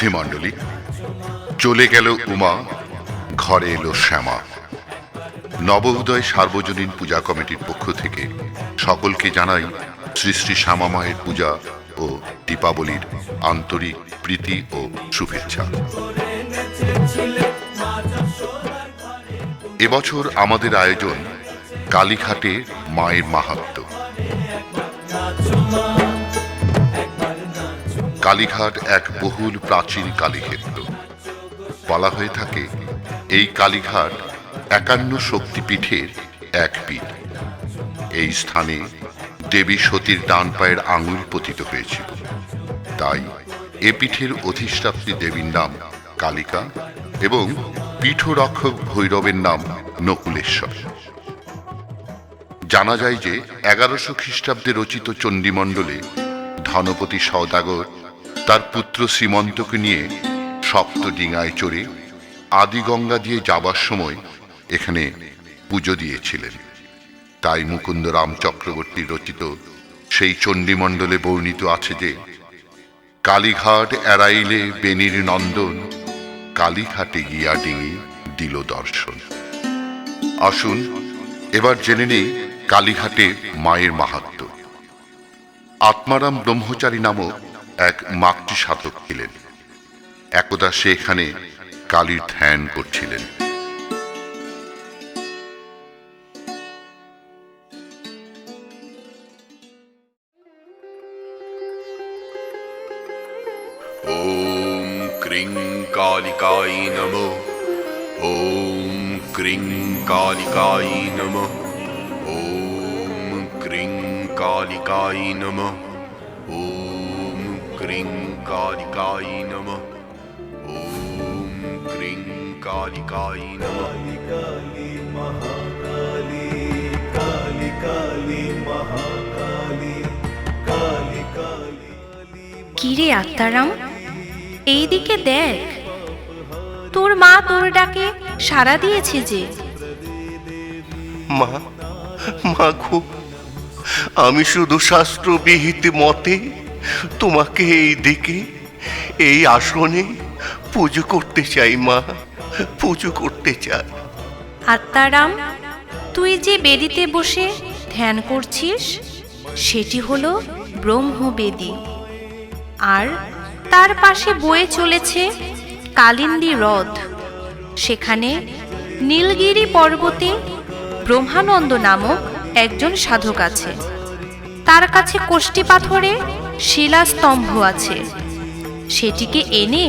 সুধী মণ্ডলী, চলে গেল উমা, ঘরে এলো শ্যামা। নবোদয় সার্বজনীন পূজা কমিটির পক্ষ থেকে সকলকে জানাই শ্রী শ্রী শ্যামা মায়ের পূজা ও দীপাবলির আন্তরিক প্রীতি ও শুভেচ্ছা। এবছর আমাদের আয়োজন কালীঘাটে মায়ের মাহাত্ম্য। কালীঘাট এক বহুল প্রাচীন কালীক্ষেত্র। বলা হয়ে থাকে এই কালীঘাট ৫১ শক্তিপীঠের এক পীঠ। এই স্থানে দেবী সতীর ডান পায়ের আঙুল পতিত হয়েছিল, তাই এ পীঠের অধিষ্ঠাত্রী দেবীর নাম কালিকা এবং পীঠরক্ষক ভৈরবের নাম নকুলেশ্বর। জানা যায় যে ১১০০ খ্রিস্টাব্দে রচিত চণ্ডীমণ্ডলে ধনপতি সওদাগর তার পুত্র শ্রীমন্তকে নিয়ে সপ্ত ডিঙায় চড়ে আদিগঙ্গা দিয়ে যাবার সময় এখানে পুজো দিয়েছিলেন। তাই মুকুন্দ রাম চক্রবর্তী রচিত সেই চণ্ডীমণ্ডলে বর্ণিত আছে যে কালীঘাট এড়াইলে বেনির নন্দন, কালীঘাটে গিয়া ডিঙি দিল দর্শন। আসুন এবার জেনে নেই কালীঘাটে মায়ের মাহাত্ম্য। আত্মারাম ব্রহ্মচারী নামক এক মাতৃ সাধক ছিলেন। একদা সে এখানে কালীর ধ্যান করছিলেন। ওম ক্রিং কালিকাই নমঃ। ওম ক্রিং কালিকাই নমঃ। ওম ক্রিং কালিকাই নমঃ। ওম ক্রিং কালিকাই নমঃ। ওম ক্রিং কালিকাই নমঃ। কালী মহাকালী, কালী কালী মহাকালী, কালী কালী। কিরে আত্মারাম, এইদিকে দেখ, তোর মা তোর ডাকে সাড়া দিয়েছে যে। মা, মা গো, আমি শুধু শাস্ত্রবিহিত মতে তোমাকে এই দিকে, এই আসনে পুজো করতে চাই মা, পুজো করতে চাই। আত্মারাম, তুই যে বেদিতে বসে ধ্যান করছিস সেটি হলো ব্রহ্মবেদী, আর তার পাশে বয়ে চলেছে কালিন্দী হ্রদ। সেখানে নীলগিরি পর্বতে ব্রহ্মানন্দ নামক একজন সাধক আছে। তার কাছে কোষ্ঠী পাথরে শিলাস্তম্ভ আছে। সেটিকে এনে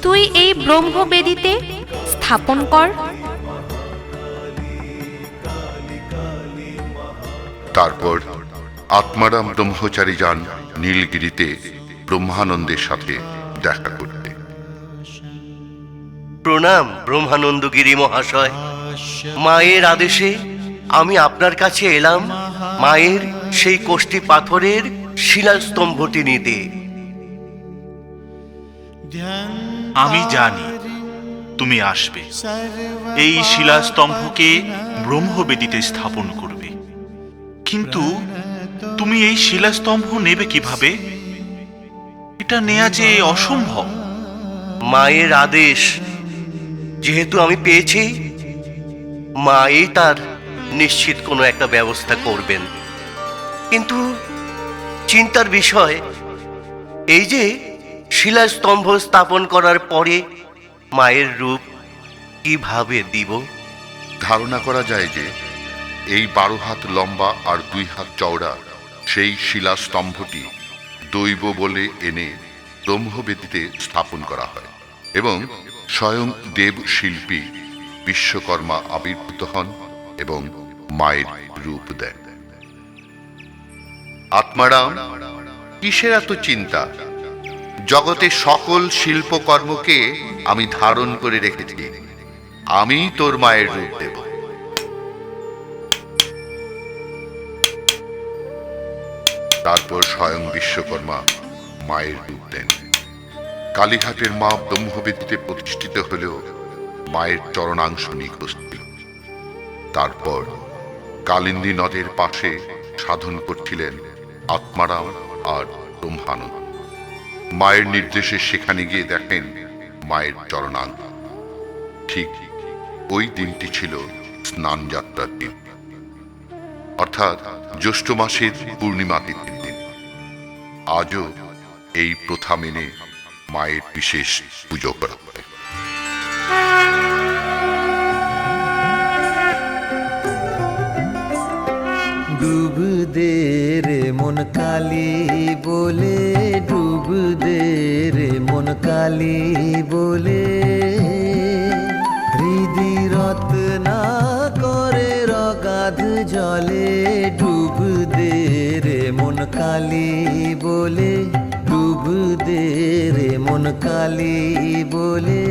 তুই এই ব্রহ্মবেদীতে স্থাপন কর। তারপর আত্মারাম ব্রহ্মচারী যান নীলগিরিতে ব্রহ্মানন্দের সাথে দেখা করতে। প্রণাম ব্রহ্মানন্দগিরি মহাশয়। মায়ের আদেশে আমি আপনার কাছে এলাম মায়ের সেই কোষ্ঠী পাথরের শিলাস্তম্ভটি নিতে। আমি জানি তুমি আসবে, এই শিলাস্তম্ভকে ব্রহ্মবেদীতে স্থাপন করবে। কিন্তু তুমি এই শিলাস্তম্ভ নেবে কিভাবে? এটা নেয়া যে অসম্ভব। মায়ের আদেশ যেহেতু আমি পেয়েছি, মাই তার নিশ্চিত কোনো একটা ব্যবস্থা করবেন। কিন্তু চিন্তার বিষয় এই যে শিলাস্তম্ভ স্থাপন করার পরে মায়ের রূপ কিভাবে দিব? ধারণা করা যায় যে এই ১২ হাত লম্বা আর ২ হাত চওড়া সেই শিলাস্তম্ভটি দৈব বলে এনে ব্রহ্মবেদীতে স্থাপন করা হয় এবং স্বয়ং দেব শিল্পী বিশ্বকর্মা আবির্ভূত হন এবং মায়ের রূপ দেন। আত্মারাম, কিসের এত চিন্তা? জগতে সকল শিল্পকর্মকে আমি ধারণ করে রেখেছি। আমি তোর মায়ের রূপ দেব। তারপর স্বয়ং বিশ্বকর্মা মায়ের রূপ দেন। কালীঘাটের মা ব্রহ্মবেদীতে প্রতিষ্ঠিত হলেও মায়ের চরণাংশ নিখোঁজ ছিল। তারপর কালিন্দী নদের পাশে সাধন করছিলেন আত্মারাম আর ব্রহ্মানন্দ। মায়ের নির্দেশে সেখানে গিয়ে দেখেন মায়ের চরণাঙ্গ। ঠিক ওই দিনটি ছিল স্নান যাত্রার দিন, অর্থাৎ জ্যৈষ্ঠ মাসের পূর্ণিমা তিথির দিন। আজও এই প্রথা মেনে মায়ের বিশেষ পুজো করা হয়। ডুব দে রে মন কালী বলে, ডুব দে রে মন কালী বলে, হৃদি রত্না করে রগাধ জলে, ডুব দে রে মন কালী বলে, ডুব দে রে মন কালী বলে।